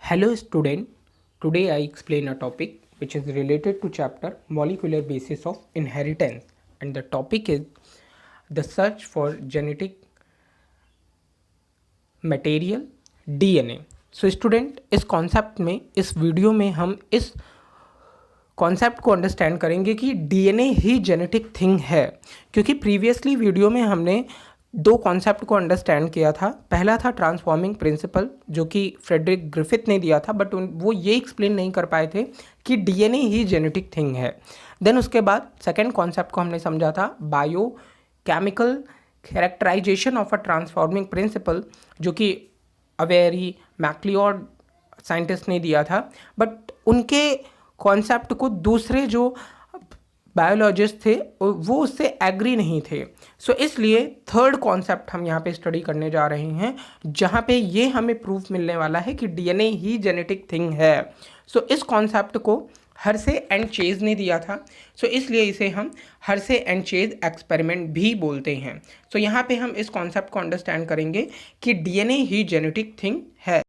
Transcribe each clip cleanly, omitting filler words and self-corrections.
Hello student, today I explain a topic which is related to chapter molecular basis of inheritance and the topic is the search for genetic material DNA. So student इस concept में इस video में हम इस concept को understand करेंगे कि DNA ही जेनेटिक थिंग है, क्योंकि प्रीवियसली वीडियो में हमने दो कॉन्सेप्ट को अंडरस्टैंड किया था। पहला था ट्रांसफॉर्मिंग प्रिंसिपल जो कि फ्रेडरिक ग्रिफिथ ने दिया था, बट वो ये एक्सप्लेन नहीं कर पाए थे कि डीएनए ही जेनेटिक थिंग है। देन उसके बाद सेकेंड कॉन्सेप्ट को हमने समझा था biochemical characterisation of a transforming principle जो कि अवेरी मैक्लियोड साइंटिस्ट ने दिया था, बट उनके कॉन्सेप्ट को दूसरे जो बायोलॉजिस्ट थे वो उससे एग्री नहीं थे। सो इसलिए थर्ड कॉन्सेप्ट हम यहाँ पे स्टडी करने जा रहे हैं जहाँ पे ये हमें प्रूफ मिलने वाला है कि डीएनए ही जेनेटिक थिंग है। सो इस कॉन्सेप्ट को हर्से एंड चेज ने दिया था, सो इसलिए इसे हम हर्से एंड चेज एक्सपेरिमेंट भी बोलते हैं। सो यहाँ पे हम इस कॉन्सेप्ट को अंडरस्टैंड करेंगे कि डीएनए ही जेनेटिक थिंग है।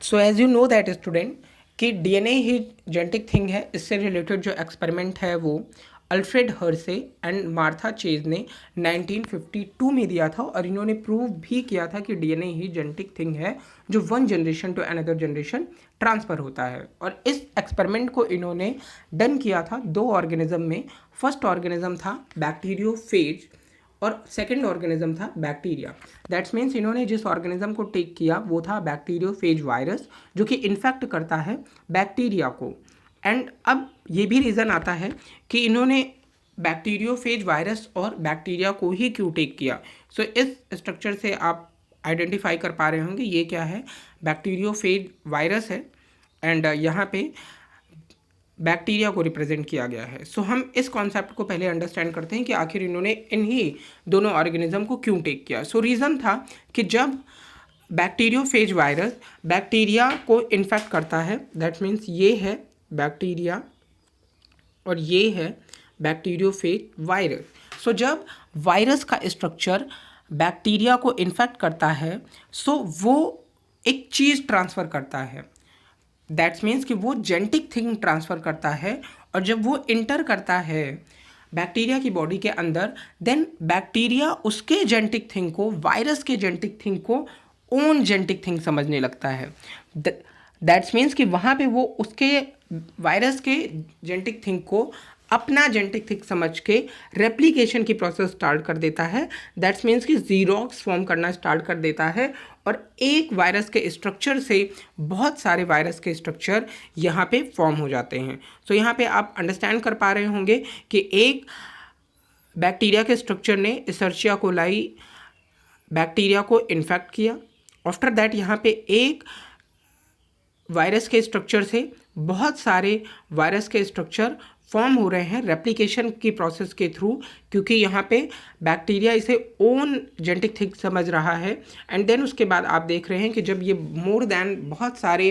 So as you know that student कि डीएनए ही जेनेटिक थिंग है, इससे रिलेटेड जो एक्सपेरिमेंट है वो Alfred Hershey and Martha Chase ने 1952 में दिया था और इन्होंने प्रूव भी किया था कि डीएनए ही जेनेटिक थिंग है जो one generation to another generation transfer होता है। और इस एक्सपेरिमेंट को इन्होंने डन किया था दो ऑर्गेनिज्म में। फर्स्ट ऑर्गेनिज्म था बैक्टीरियोफेज और सेकेंड ऑर्गेनिज्म था बैक्टीरिया। दैट्स मीन्स इन्होंने जिस ऑर्गेनिज्म को टेक किया वो था बैक्टीरियोफेज वायरस जो कि इन्फेक्ट करता है बैक्टीरिया को। एंड अब ये भी रीज़न आता है कि इन्होंने बैक्टीरियोफेज वायरस और बैक्टीरिया को ही क्यों टेक किया। सो इस स्ट्रक्चर से आप आइडेंटिफाई कर पा रहे होंगे ये क्या है, बैक्टीरियोफेज वायरस है एंड यहाँ पे बैक्टीरिया को रिप्रेजेंट किया गया है। सो हम इस कॉन्सेप्ट को पहले अंडरस्टैंड करते हैं कि आखिर इन्होंने इन्हीं दोनों ऑर्गेनिज्म को क्यों टेक किया। सो रीज़न था कि जब बैक्टीरियोफेज वायरस बैक्टीरिया को इन्फेक्ट करता है, दैट मीन्स ये है बैक्टीरिया और ये है बैक्टीरियोफेज वायरस। सो जब वायरस का स्ट्रक्चर बैक्टीरिया को इन्फेक्ट करता है सो वो एक चीज़ ट्रांसफ़र करता है, दैट्स मीन्स कि वो जेनेटिक थिंग ट्रांसफ़र करता है। और जब वो इंटर करता है बैक्टीरिया की बॉडी के अंदर, देन बैक्टीरिया उसके जेनेटिक थिंग को, वायरस के जेनेटिक थिंग को ओन जेनेटिक थिंग समझने लगता है। दैट्स मीन्स कि वहाँ पे वो उसके वायरस के जेनेटिक थिंग को अपना जेनेटिक थिंग समझ के रेप्लिकेशन की प्रोसेस स्टार्ट कर देता है। दैट्स मीन्स कि जीरोक्स फॉर्म करना स्टार्ट कर देता है और एक वायरस के स्ट्रक्चर से बहुत सारे वायरस के स्ट्रक्चर यहाँ पे फॉर्म हो जाते हैं। सो यहाँ पे आप अंडरस्टैंड कर पा रहे होंगे कि एक बैक्टीरिया के स्ट्रक्चर ने इशर्चिया कोलाई बैक्टीरिया को इन्फेक्ट किया। आफ्टर दैट यहाँ पे एक वायरस के स्ट्रक्चर से बहुत सारे वायरस के स्ट्रक्चर फॉर्म हो रहे हैं रेप्लिकेशन की प्रोसेस के थ्रू, क्योंकि यहाँ पे बैक्टीरिया इसे ओन जेनेटिक थिंग समझ रहा है। एंड देन उसके बाद आप देख रहे हैं कि जब ये मोर देन बहुत सारे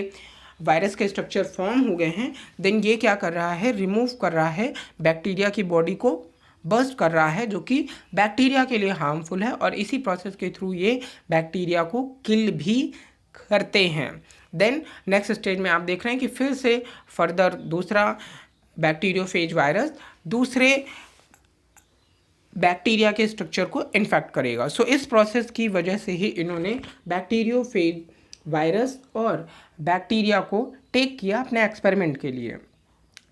वायरस के स्ट्रक्चर फॉर्म हो गए हैं, देन ये क्या कर रहा है, रिमूव कर रहा है बैक्टीरिया की बॉडी को, बर्स्ट कर रहा है जो कि बैक्टीरिया के लिए हार्मफुल है और इसी प्रोसेस के थ्रू ये बैक्टीरिया को किल भी करते हैं। देन नेक्स्ट स्टेज में आप देख रहे हैं कि फिर से फर्दर दूसरा बैक्टीरियोफेज वायरस दूसरे बैक्टीरिया के स्ट्रक्चर को इन्फेक्ट करेगा। सो इस प्रोसेस की वजह से ही इन्होंने बैक्टीरियोफेज वायरस और बैक्टीरिया को टेक किया अपने एक्सपेरिमेंट के लिए।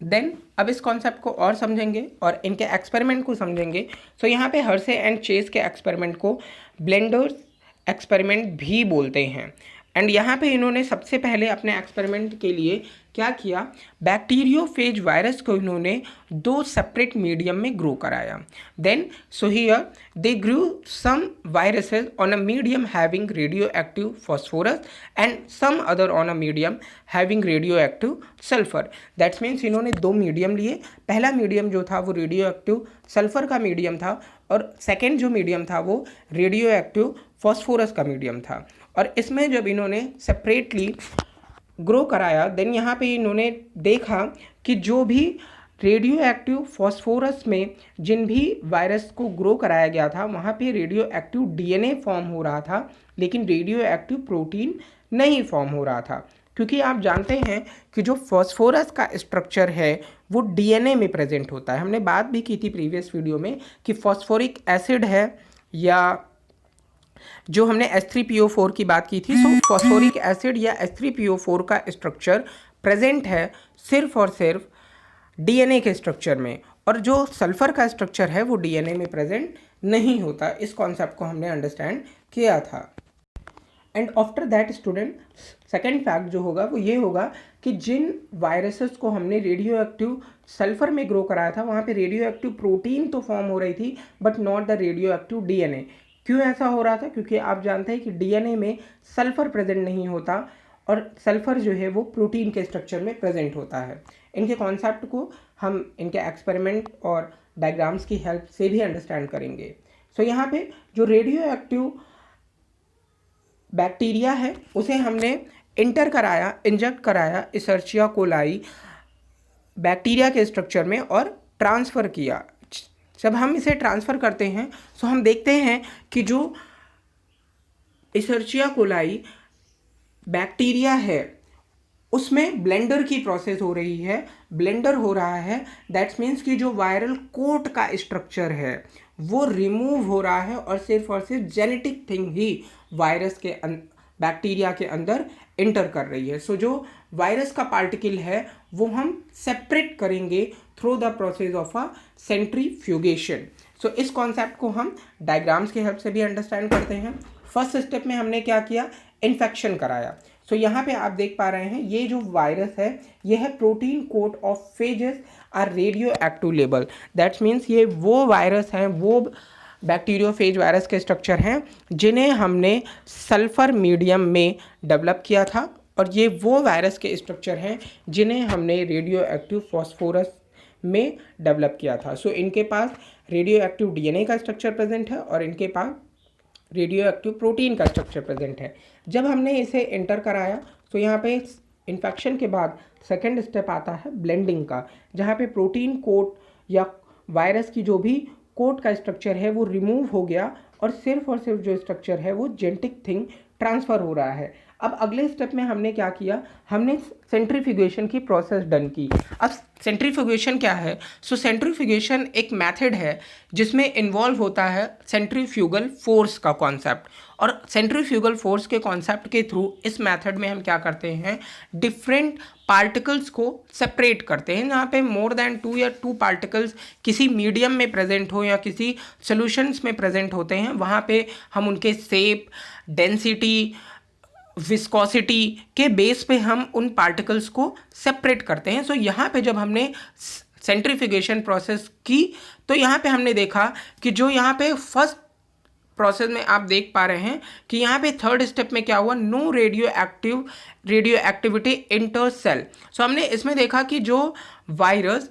देन अब इस कॉन्सेप्ट को और समझेंगे और इनके एक्सपेरिमेंट को समझेंगे। सो यहाँ पे हर्से एंड चेज के एक्सपेरिमेंट को ब्लेंडर्स एक्सपेरिमेंट भी बोलते हैं। एंड यहाँ पे इन्होंने सबसे पहले अपने एक्सपेरिमेंट के लिए क्या किया, बैक्टीरियोफेज वायरस को इन्होंने दो सेपरेट मीडियम में ग्रो कराया। Then so here they grew some viruses on a medium having radioactive phosphorus and some other on a medium having radioactive sulphur. That's means इन्होंने दो medium लिए। पहला medium जो था वो radioactive sulphur का medium था और सेकेंड जो मीडियम था वो रेडियो एक्टिव फॉस्फोरस का मीडियम था। और इसमें जब इन्होंने सेपरेटली ग्रो कराया, देन यहाँ पे इन्होंने देखा कि जो भी रेडियो एक्टिव फॉस्फोरस में जिन भी वायरस को ग्रो कराया गया था वहाँ पे रेडियो एक्टिव डीएनए फॉर्म हो रहा था, लेकिन रेडियो एक्टिव प्रोटीन नहीं फॉर्म हो रहा था, क्योंकि आप जानते हैं कि जो फॉस्फोरस का स्ट्रक्चर है वो डीएनए में प्रेजेंट होता है। हमने बात भी की थी प्रीवियस वीडियो में कि फॉस्फोरिक एसिड है, या जो हमने H3PO4 की बात की थी, तो फॉस्फोरिक एसिड या H3PO4 का स्ट्रक्चर प्रेजेंट है सिर्फ और सिर्फ डीएनए के स्ट्रक्चर में, और जो सल्फर का स्ट्रक्चर है वो डीएनए में प्रेजेंट नहीं होता। इस कॉन्सेप्ट को हमने अंडरस्टैंड किया था। And after that student, second fact जो होगा वो ये होगा कि जिन वायरसेस को हमने रेडियो एक्टिव सल्फर में ग्रो कराया था, वहाँ पे रेडियो एक्टिव प्रोटीन तो फॉर्म हो रही थी but not the radio active DNA. क्यों ऐसा हो रहा था? क्योंकि आप जानते हैं कि डीएनए में सल्फर प्रेजेंट नहीं होता, और सल्फर जो है वो प्रोटीन के स्ट्रक्चर में प्रेजेंट होता है। इनके कॉन्सेप्ट को हम इनके एक्सपेरिमेंट और डायग्राम्स की हेल्प से भी अंडरस्टैंड करेंगे। सो यहाँ पे जो रेडियो एक्टिव बैक्टीरिया है उसे हमने इंजेक्ट कराया इसर्चिया कोलाई बैक्टीरिया के स्ट्रक्चर में और ट्रांसफ़र किया। जब हम इसे ट्रांसफ़र करते हैं तो हम देखते हैं कि जो इसर्चिया कोलाई बैक्टीरिया है उसमें ब्लेंडर की प्रोसेस हो रही है, ब्लेंडर हो रहा है। दैट्स मीन्स कि जो वायरल कोट का स्ट्रक्चर है वो रिमूव हो रहा है, और सिर्फ जेनेटिक थिंग ही वायरस के बैक्टीरिया के अंदर एंटर कर रही है। सो जो वायरस का पार्टिकल है वो हम सेपरेट करेंगे through the process of a centrifugation. So इस कॉन्सेप्ट को हम डायग्राम्स की हेल्प से भी अंडरस्टैंड करते हैं। फर्स्ट स्टेप में हमने क्या किया? इन्फेक्शन कराया। सो यहाँ पे आप देख पा रहे हैं ये जो वायरस है ये है protein coat of phages are radioactive label. That's means ये वो वायरस हैं, वो बैक्टीरियोफेज वायरस के स्ट्रक्चर हैं जिन्हें हमने सल्फर मीडियम में डेवलप किया था, और ये वो वायरस के स्ट्रक्चर हैं जिन्हें हमने रेडियो एक्टिव फॉस्फोरस में डेवलप किया था। सो इनके पास रेडियो एक्टिव डीएनए का स्ट्रक्चर प्रेजेंट है और इनके पास रेडियो एक्टिव प्रोटीन का स्ट्रक्चर प्रेजेंट है। जब हमने इसे एंटर कराया तो यहाँ पे इन्फेक्शन के बाद सेकेंड स्टेप आता है ब्लेंडिंग का, जहाँ पे प्रोटीन कोट या वायरस की जो भी कोट का स्ट्रक्चर है वो रिमूव हो गया, और सिर्फ जो स्ट्रक्चर है वो जेनेटिक थिंग ट्रांसफ़र हो रहा है। अब अगले स्टेप में हमने क्या किया? हमने सेंट्रीफ्यूगेशन की प्रोसेस डन की। अब सेंट्रीफ्यूगेशन क्या है? सो सेंट्रीफ्यूगेशन एक मेथड है जिसमें इन्वॉल्व होता है सेंट्रीफ्यूगल फोर्स का कॉन्सेप्ट, और सेंट्रीफ्यूगल फोर्स के कॉन्सेप्ट के थ्रू इस मेथड में हम क्या करते हैं? डिफरेंट पार्टिकल्स को सेपरेट करते हैं। जहाँ पे मोर देन 2 या 2 पार्टिकल्स किसी मीडियम में प्रेजेंट हो या किसी सॉल्यूशंस में प्रेजेंट होते हैं, वहाँ पे हम उनके शेप, डेंसिटी, विस्कोसिटी के बेस पे हम उन पार्टिकल्स को सेपरेट करते हैं। सो यहाँ पे जब हमने सेंट्रीफ्यूगेशन प्रोसेस की तो यहाँ पे हमने देखा कि जो यहाँ पे फर्स्ट प्रोसेस में आप देख पा रहे हैं कि यहाँ पे थर्ड स्टेप में क्या हुआ? No radioactivity inter cell. So हमने इसमें देखा कि जो वायरस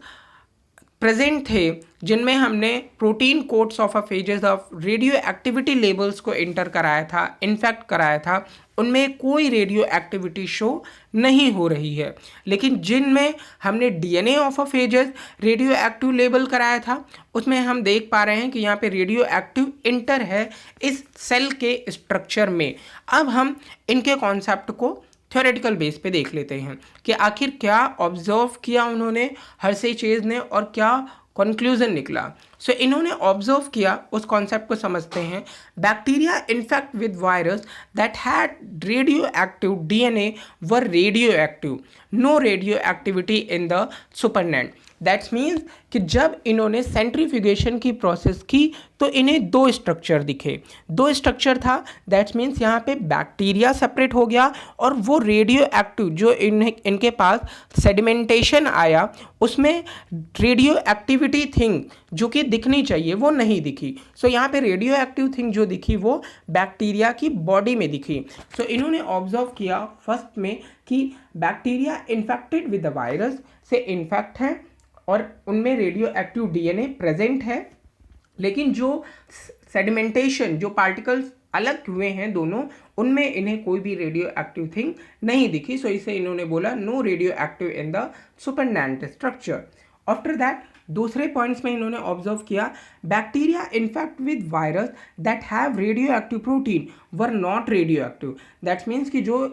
प्रेजेंट थे जिनमें हमने protein codes of a phases of radio activity labels को इंटर कराया था, इन्फेक्ट कराया था, उनमें कोई रेडियो एक्टिविटी शो नहीं हो रही है। लेकिन जिनमें हमने DNA of a phases radio active label कराया था उसमें हम देख पा रहे हैं कि यहाँ पे रेडियो एक्टिव इंटर है इस सेल के स्ट्रक्चर में। अब हम इनके कॉन्सेप्ट को थ्योरेटिकल बेस पे देख लेते हैं कि आखिर क्या ऑब्जर्व किया उन्होंने हर्षे चेज ने और क्या कंक्लूजन निकला। सो इन्होंने ऑब्जर्व किया, उस कॉन्सेप्ट को समझते हैं। Bacteria infect with virus that had radioactive DNA were radioactive, no radioactivity in the supernate. That's means कि जब इन्होंने सेंट्रीफ्यूगेशन की प्रोसेस की तो इन्हें 2 स्ट्रक्चर दिखे। 2 स्ट्रक्चर था, दैट्स मीन्स यहाँ पे बैक्टीरिया सेपरेट हो गया, और वो रेडियो एक्टिव जो इनके पास सेडिमेंटेशन आया उसमें रेडियो एक्टिविटी थिंग जो कि दिखनी चाहिए वो नहीं दिखी। सो यहाँ पे रेडियो एक्टिव थिंग जो दिखी वो बैक्टीरिया की बॉडी में दिखी। सो इन्होंने ऑब्जर्व किया फर्स्ट में कि bacteria infected with the virus से इन्फेक्ट है और उनमें रेडियो एक्टिव डीएनए प्रेजेंट है, लेकिन जो सेडिमेंटेशन, जो पार्टिकल्स अलग हुए हैं दोनों, उनमें इन्हें कोई भी रेडियो एक्टिव थिंग नहीं दिखी। सो इसे इन्होंने बोला no radioactive in the supernate structure. After that दूसरे पॉइंट्स में इन्होंने ऑब्जर्व किया bacteria infect with virus that have radioactive protein were not radioactive. That means कि जो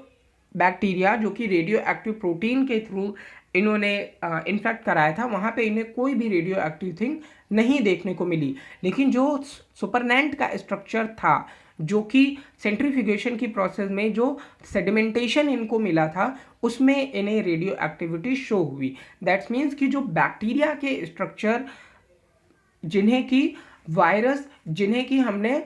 बैक्टीरिया जो कि रेडियो एक्टिव प्रोटीन के थ्रू इन्होंने इन्फेक्ट कराया था, वहाँ पे इन्हें कोई भी रेडियो एक्टिव थिंग नहीं देखने को मिली। लेकिन जो सुपरनेंट का स्ट्रक्चर था, जो कि सेंट्रीफ्यूगेशन की प्रोसेस में जो सेडिमेंटेशन इनको मिला था, उसमें इन्हें रेडियो एक्टिविटी शो हुई। दैट्स मीन्स कि जो बैक्टीरिया के स्ट्रक्चर, जिन्हें कि वायरस, जिन्हें कि हमने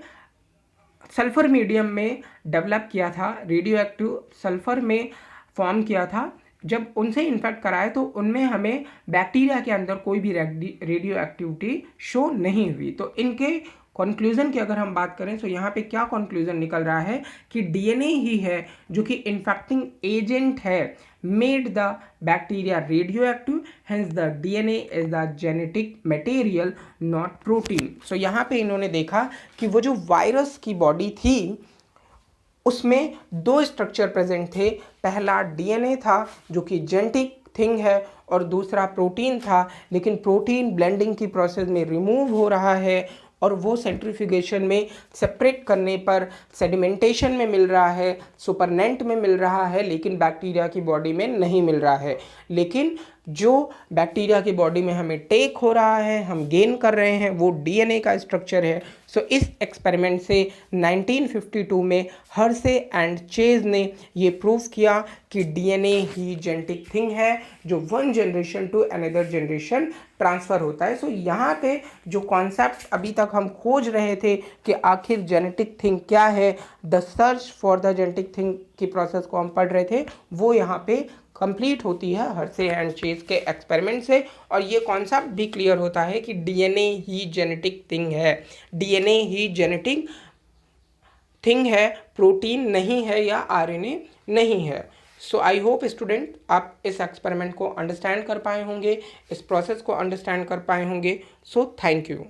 सल्फर मीडियम में डेवलप किया था, रेडियो एक्टिव सल्फर में फॉर्म किया था, जब उनसे इन्फेक्ट कराए तो उनमें हमें बैक्टीरिया के अंदर कोई भी रेडियो एक्टिविटी शो नहीं हुई। तो इनके कंक्लूजन की अगर हम बात करें तो यहाँ पे क्या कंक्लूजन निकल रहा है कि डीएनए ही है जो कि इन्फेक्टिंग एजेंट है, made the bacteria radioactive, hence the DNA is the genetic material not protein. So यहाँ पे इन्होंने देखा कि वो जो वायरस की बॉडी थी उसमें दो स्ट्रक्चर प्रेजेंट थे। पहला डीएनए था जो कि जेनेटिक थिंग है, और दूसरा प्रोटीन था, लेकिन प्रोटीन ब्लेंडिंग की प्रोसेस में रिमूव हो रहा है और वो सेंट्रीफ्यूगेशन में सेपरेट करने पर सेडिमेंटेशन में मिल रहा है, सुपरनेंट में मिल रहा है, लेकिन बैक्टीरिया की बॉडी में नहीं मिल रहा है। लेकिन जो बैक्टीरिया की बॉडी में हमें टेक हो रहा है, हम गेन कर रहे हैं, वो डीएनए का स्ट्रक्चर है। सो इस एक्सपेरिमेंट से 1952 में हर्शे एंड चेज ने ये प्रूव किया कि डीएनए ही जेनेटिक थिंग है जो one generation to another generation transfer होता है। सो यहाँ पे जो कॉन्सेप्ट अभी तक हम खोज रहे थे कि आखिर जेनेटिक थिंग क्या है, the search for the genetic thing की प्रोसेस को हम पढ़ रहे थे, वो यहाँ पे कंप्लीट होती है हर्शे एंड चेज के एक्सपेरिमेंट से। और ये कॉन्सेप्ट भी क्लियर होता है कि डीएनए ही जेनेटिक थिंग है, डीएनए ही जेनेटिक थिंग है, प्रोटीन नहीं है या आरएनए नहीं है। सो आई होप स्टूडेंट आप इस एक्सपेरिमेंट को अंडरस्टैंड कर पाए होंगे, इस प्रोसेस को अंडरस्टैंड कर पाए होंगे। So thank you.